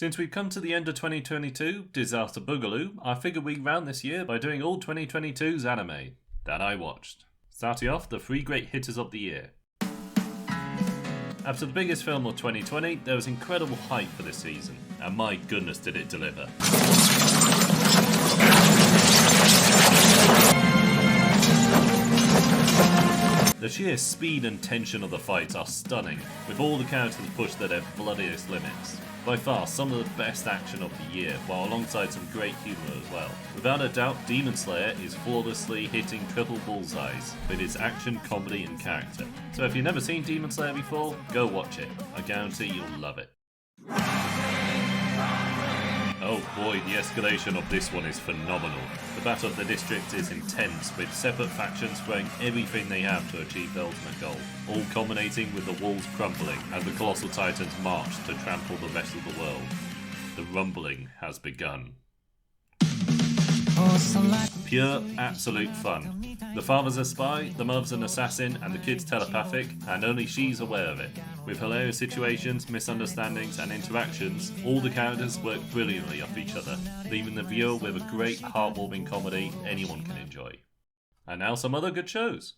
Since we've come to the end of 2022, Disaster Boogaloo, I figured we'd round this year by doing all 2022's anime that I watched. Starting off, the 3 great hitters of the year. After the biggest film of 2020, there was incredible hype for this season, and my goodness did it deliver. The sheer speed and tension of the fights are stunning, with all the characters pushed to their bloodiest limits. By far, some of the best action of the year, while alongside some great humour as well. Without a doubt, Demon Slayer is flawlessly hitting triple bullseyes with its action, comedy and character. So if you've never seen Demon Slayer before, go watch it. I guarantee you'll love it. Oh boy, the escalation of this one is phenomenal. The Battle of the District is intense, with separate factions throwing everything they have to achieve the ultimate goal, all culminating with the walls crumbling as the Colossal Titans march to trample the rest of the world. The rumbling has begun. Pure, absolute fun. The father's a spy, the mother's an assassin, and the kid's telepathic, and only she's aware of it. With hilarious situations, misunderstandings, and interactions, all the characters work brilliantly off each other, leaving the viewer with a great, heartwarming comedy anyone can enjoy. And now some other good shows.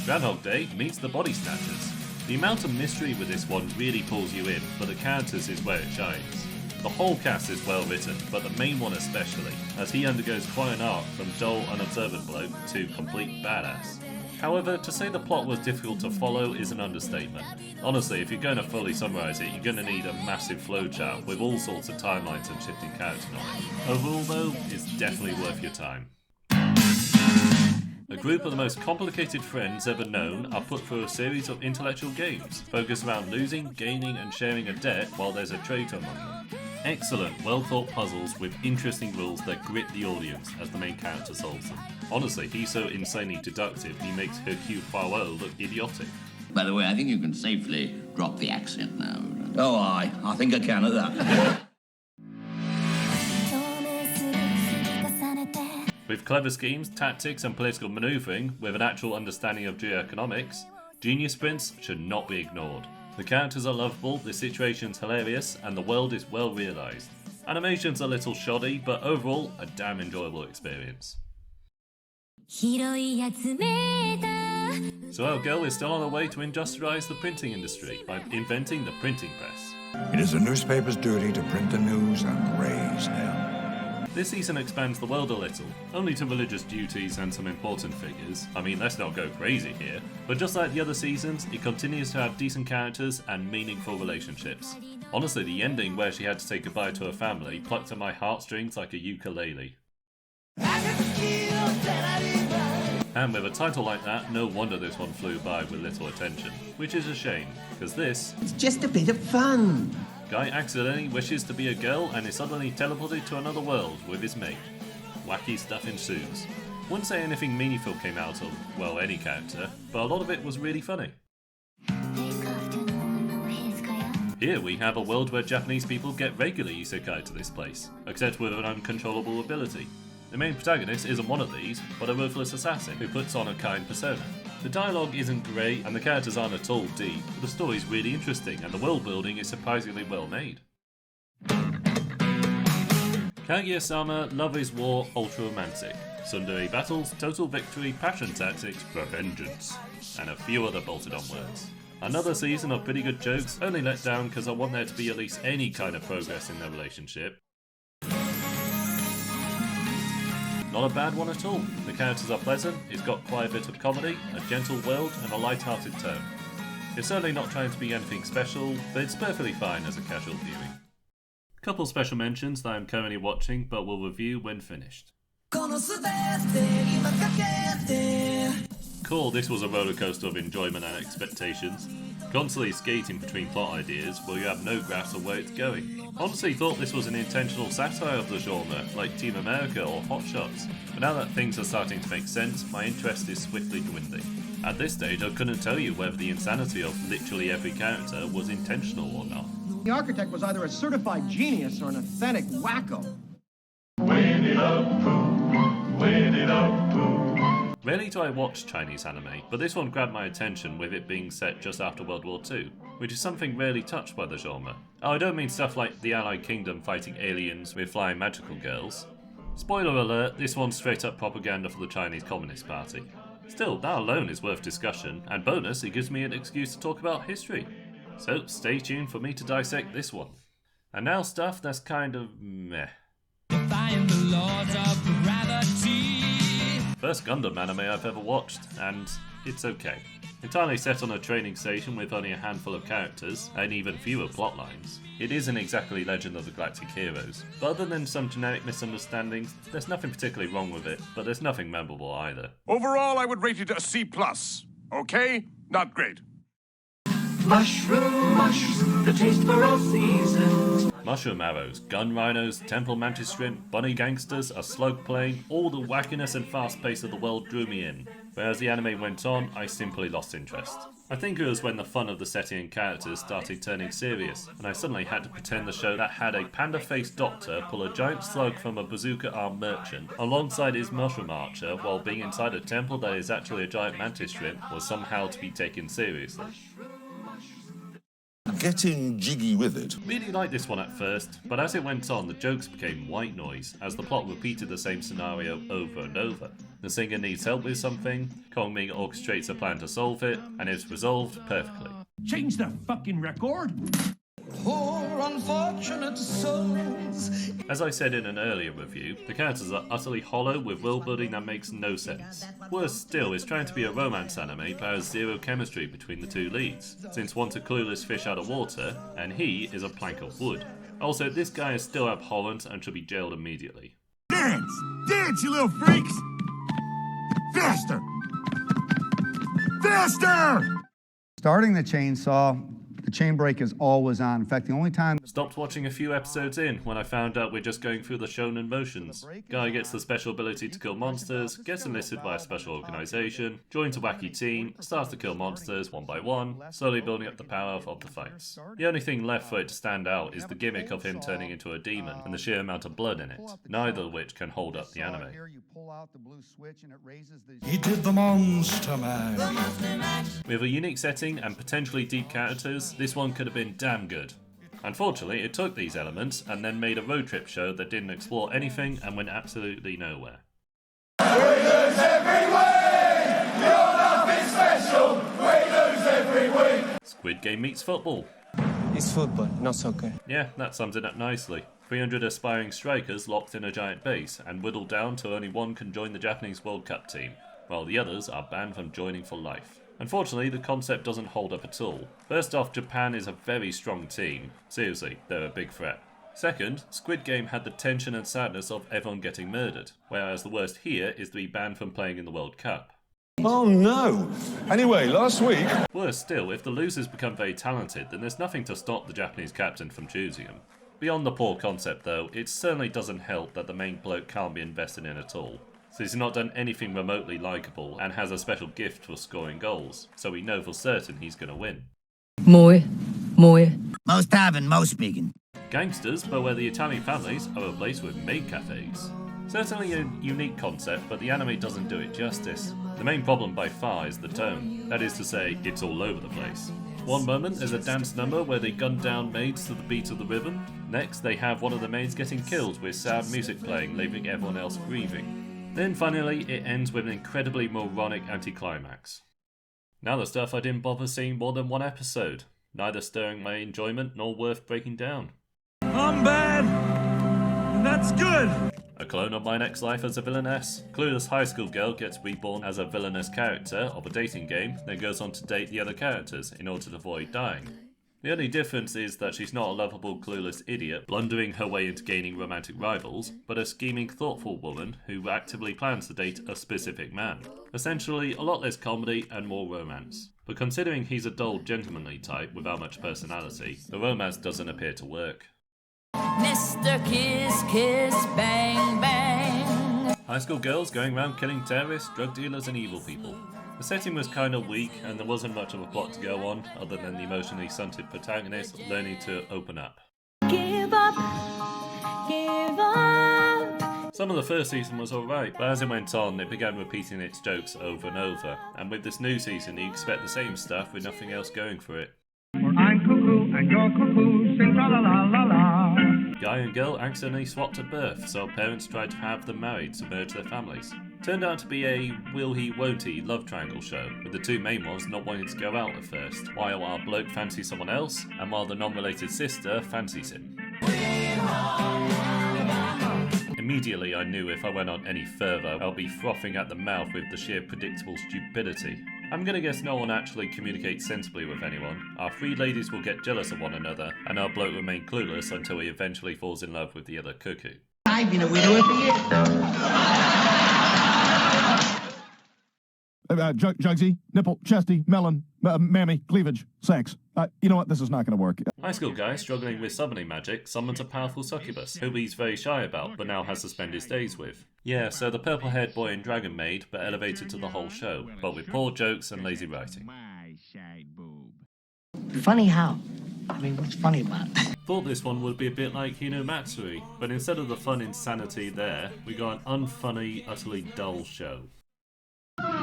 Groundhog Day meets the Body Snatchers. The amount of mystery with this one really pulls you in, but the characters is where it shines. The whole cast is well written, but the main one especially, as he undergoes quite an arc from dull, unobservant bloke to complete badass. However, to say the plot was difficult to follow is an understatement. Honestly, if you're going to fully summarise it, you're going to need a massive flowchart with all sorts of timelines and shifting character knowledge. Overall though, it's definitely worth your time. A group of the most complicated friends ever known are put through a series of intellectual games, focused around losing, gaining and sharing a debt while there's a traitor among them. Excellent, well-thought puzzles with interesting rules that grit the audience as the main character solves them. Honestly, he's so insanely deductive he makes Hercule Poirot look idiotic. By the way, I think you can safely drop the accent now. Oh, I think I can at that. With clever schemes, tactics and political manoeuvring, with an actual understanding of geoeconomics, Genius Prince should not be ignored. The characters are lovable, the situation's hilarious, and the world is well realised. Animation's a little shoddy, but overall, a damn enjoyable experience. So our girl is still on her way to industrialise the printing industry by inventing the printing press. It is the newspaper's duty to print the news and raise hell. This season expands the world a little, only to religious duties and some important figures. I mean, let's not go crazy here, but just like the other seasons, it continues to have decent characters and meaningful relationships. Honestly, the ending where she had to say goodbye to her family plucked at my heartstrings like a ukulele. And with a title like that, no wonder this one flew by with little attention, which is a shame, because this... It's just a bit of fun. Guy accidentally wishes to be a girl and is suddenly teleported to another world with his mate. Wacky stuff ensues. Wouldn't say anything meaningful came out of, well, any character, but a lot of it was really funny. Here we have a world where Japanese people get regular isekai to this place, except with an uncontrollable ability. The main protagonist isn't one of these, but a ruthless assassin who puts on a kind persona. The dialogue isn't great and the characters aren't at all deep, but the story's really interesting and the world building is surprisingly well made. Kaguya-sama, love is war, ultra romantic. Tsundere battles, total victory, passion tactics, vengeance, and a few other bolted on words. Another season of pretty good jokes, only let down because I want there to be at least any kind of progress in their relationship. Not a bad one at all. The characters are pleasant, it's got quite a bit of comedy, a gentle world and a light-hearted tone. It's certainly not trying to be anything special, but it's perfectly fine as a casual viewing. Couple special mentions that I'm currently watching but will review when finished. Cool, this was a rollercoaster of enjoyment and expectations. Constantly skating between plot ideas where you have no grasp of where it's going. Honestly thought this was an intentional satire of the genre, like Team America or Hot Shots, but now that things are starting to make sense, my interest is swiftly dwindling. At this stage I couldn't tell you whether the insanity of literally every character was intentional or not. The architect was either a certified genius or an authentic wacko. Win it up, poo. Win it up, poo. Rarely do I watch Chinese anime, but this one grabbed my attention with it being set just after World War II. which is something rarely touched by the genre. Oh, I don't mean stuff like the Allied Kingdom fighting aliens with flying magical girls. Spoiler alert, this one's straight up propaganda for the Chinese Communist Party. Still, that alone is worth discussion, and bonus, it gives me an excuse to talk about history. So stay tuned for me to dissect this one. And now stuff that's kind of meh. First Gundam anime I've ever watched, and it's okay. Entirely set on a training station with only a handful of characters, and even fewer plotlines. It isn't exactly Legend of the Galactic Heroes, but other than some generic misunderstandings, there's nothing particularly wrong with it, but there's nothing memorable either. Overall, I would rate it a C+. Okay? Not great. Mushroom, mushroom, the taste for all seasons. Mushroom arrows, gun rhinos, temple mantis shrimp, bunny gangsters, a slug plane, all the wackiness and fast pace of the world drew me in. But as the anime went on, I simply lost interest. I think it was when the fun of the setting and characters started turning serious, and I suddenly had to pretend the show that had a panda-faced doctor pull a giant slug from a bazooka-armed merchant alongside his mushroom archer while being inside a temple that is actually a giant mantis shrimp was somehow to be taken seriously. Getting jiggy with it. Really liked this one at first, but as it went on, the jokes became white noise, as the plot repeated the same scenario over and over. The singer needs help with something, Kongming orchestrates a plan to solve it, and it's resolved perfectly. Change the fucking record! Poor unfortunate souls. As I said in an earlier review, the characters are utterly hollow with world building that makes no sense. Worse still, it's trying to be a romance anime but has zero chemistry between the two leads, since one's a clueless fish out of water, and he is a plank of wood. Also, this guy is still abhorrent and should be jailed immediately. Dance! Dance, you little freaks! Faster! Faster! Starting the chainsaw, the chain brake is always on. In fact, the only time... Stopped watching a few episodes in when I found out we're just going through the shonen motions. Guy gets the special ability to kill monsters, gets enlisted by a special organisation, joins a wacky team, starts to kill monsters one by one, slowly building up the power of the fights. The only thing left for it to stand out is the gimmick of him turning into a demon and the sheer amount of blood in it, neither of which can hold up the anime. He did the monster mash. With a unique setting and potentially deep characters, this one could have been damn good. Unfortunately, it took these elements and then made a road trip show that didn't explore anything and went absolutely nowhere. Winners every week! You're nothing special! We lose every week! Squid Game meets football. It's football, not soccer. Yeah, that sums it up nicely. 300 aspiring strikers locked in a giant base and whittled down to only one can join the Japanese World Cup team, while the others are banned from joining for life. Unfortunately, the concept doesn't hold up at all. First off, Japan is a very strong team. Seriously, they're a big threat. Second, Squid Game had the tension and sadness of everyone getting murdered, whereas the worst here is to be banned from playing in the World Cup. Oh no! Anyway, last week... Worse still, if the losers become very talented, then there's nothing to stop the Japanese captain from choosing them. Beyond the poor concept though, it certainly doesn't help that the main bloke can't be invested in at all. So he's not done anything remotely likeable and has a special gift for scoring goals, so we know for certain he's going to win. Moi. Most having, most speaking. Gangsters, but where the Italian families are replaced with maid cafes. Certainly a unique concept, but the anime doesn't do it justice. The main problem by far is the tone. That is to say, it's all over the place. One moment there's a dance number where they gun down maids to the beat of the rhythm. Next they have one of the maids getting killed with sad music playing, leaving everyone else grieving. Then finally it ends with an incredibly moronic anticlimax. Now the stuff I didn't bother seeing more than one episode, neither stirring my enjoyment nor worth breaking down. I'm bad. That's good. A clone of my next life as a villainess. Clueless high school girl gets reborn as a villainous character of a dating game, then goes on to date the other characters in order to avoid dying. The only difference is that she's not a lovable, clueless idiot blundering her way into gaining romantic rivals, but a scheming, thoughtful woman who actively plans to date a specific man. Essentially, a lot less comedy and more romance. But considering he's a dull, gentlemanly type without much personality, the romance doesn't appear to work. Mr. Kiss Kiss Bang Bang. High school girls going around killing terrorists, drug dealers and evil people. The setting was kind of weak and there wasn't much of a plot to go on other than the emotionally stunted protagonist learning to open up. Give up. Some of the first season was alright, but as it went on it began repeating its jokes over and over, and with this new season you expect the same stuff with nothing else going for it. I'm guy and girl accidentally swapped at birth, so parents tried to have them married to merge their families. Turned out to be a will he won't he love triangle show, with the two main ones not wanting to go out at first, while our bloke fancies someone else, and while the non-related sister fancies him. Immediately I knew if I went on any further, I'll be frothing at the mouth with the sheer predictable stupidity. I'm gonna guess no one actually communicates sensibly with anyone. Our three ladies will get jealous of one another, and our bloke remain clueless until he eventually falls in love with the other cuckoo. I've been a widower for years. Jugsy, nipple, chesty, melon, mammy, cleavage, sex. You know what? This is not going to work. High school guy struggling with summoning magic summons a powerful succubus, who he's very shy about, but now has to spend his days with. Yeah, so the purple-haired boy in Dragon Maid, but elevated to the whole show, but with poor jokes and lazy writing. Funny how? I mean, what's funny about it? Thought this one would be a bit like Matsuri, but instead of the fun insanity there, we got an unfunny, utterly dull show.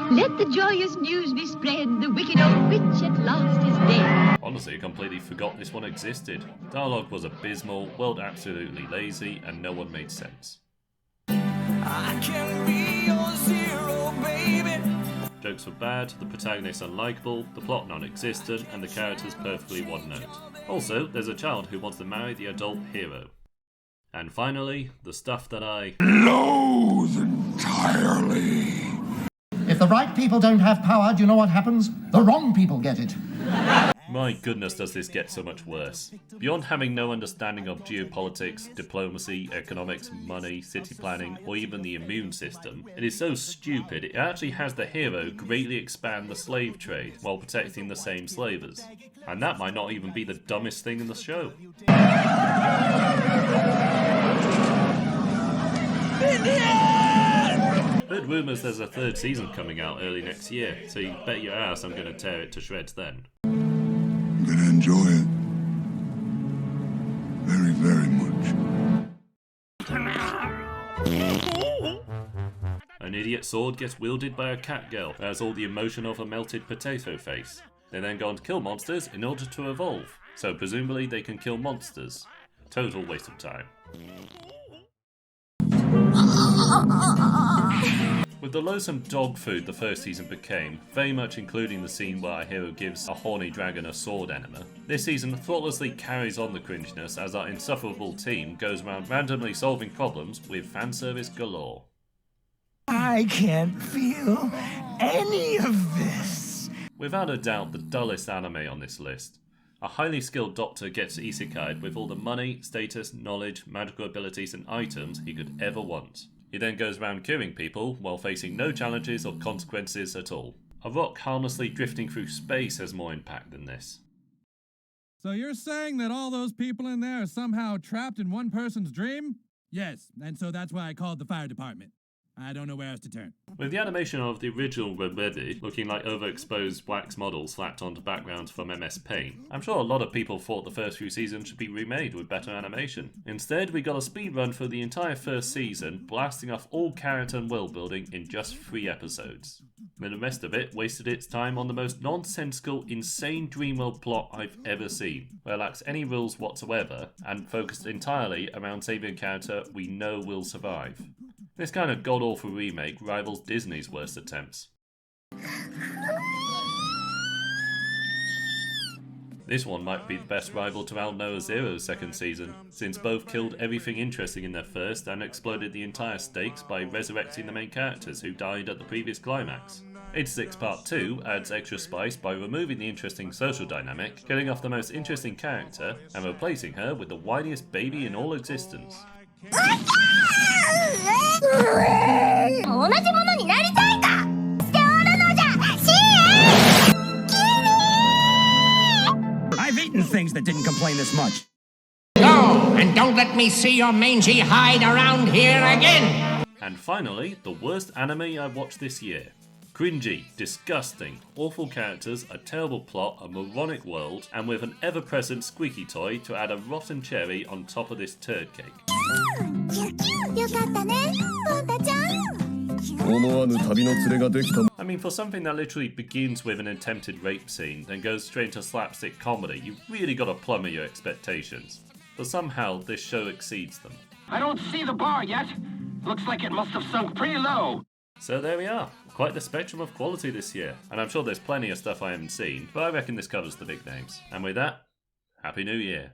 Let the joyous news be spread, the wicked old witch at last is dead. Honestly, I completely forgot this one existed. Dialogue was abysmal, world absolutely lazy, and no one made sense. I can be your zero, baby. Jokes were bad, the protagonist unlikable, the plot non-existent, and the characters perfectly one note. Also, there's a child who wants to marry the adult hero. And finally, the stuff that I loathe entirely. If the right people don't have power, do you know what happens? The wrong people get it. My goodness, does this get so much worse. Beyond having no understanding of geopolitics, diplomacy, economics, money, city planning, or even the immune system, it is so stupid it actually has the hero greatly expand the slave trade while protecting the same slavers. And that might not even be the dumbest thing in the show. Heard rumours there's a third season coming out early next year, so you bet your ass I'm gonna tear it to shreds then. I'm gonna enjoy it. Very, very much. An idiot sword gets wielded by a cat girl who has all the emotion of a melted potato face. They then go on to kill monsters in order to evolve, so presumably they can kill monsters. Total waste of time. With the loathsome dog food the first season became, very much including the scene where our hero gives a horny dragon a sword enema, this season thoughtlessly carries on the cringeness as our insufferable team goes around randomly solving problems with fanservice galore. I can't feel any of this. Without a doubt the dullest anime on this list. A highly skilled doctor gets isekai'd with all the money, status, knowledge, magical abilities and items he could ever want. He then goes around curing people while facing no challenges or consequences at all. A rock harmlessly drifting through space has more impact than this. So you're saying that all those people in there are somehow trapped in one person's dream? Yes, and so that's why I called the fire department. I don't know where else to turn. With the animation of the original Remedy looking like overexposed wax models slapped onto backgrounds from MS Paint, I'm sure a lot of people thought the first few seasons should be remade with better animation. Instead, we got a speed run through the entire first season, blasting off all character and world building in just 3 episodes. And the rest of it wasted its time on the most nonsensical, insane Dreamworld plot I've ever seen, where it lacks any rules whatsoever, and focused entirely around saving a character we know will survive. This kind of god-awful remake rivals Disney's worst attempts. This one might be the best rival to Outnoa Zero's second season, since both killed everything interesting in their first and exploded the entire stakes by resurrecting the main characters who died at the previous climax. 86 Part 2 adds extra spice by removing the interesting social dynamic, killing off the most interesting character, and replacing her with the whiniest baby in all existence. I've eaten things that didn't complain this much. Go, and don't let me see your mangy hide around here again! And finally, the worst anime I watched this year. Cringy, disgusting, awful characters, a terrible plot, a moronic world, and with an ever-present squeaky toy to add a rotten cherry on top of this turd cake. I mean, for something that literally begins with an attempted rape scene, then goes straight into slapstick comedy, you've really got to plummet your expectations. but somehow this show exceeds them. I don't see the bar yet. Looks like it must have sunk pretty low. So there we are, quite the spectrum of quality this year, and I'm sure there's plenty of stuff I haven't seen, but I reckon this covers the big names. And with that, Happy New Year.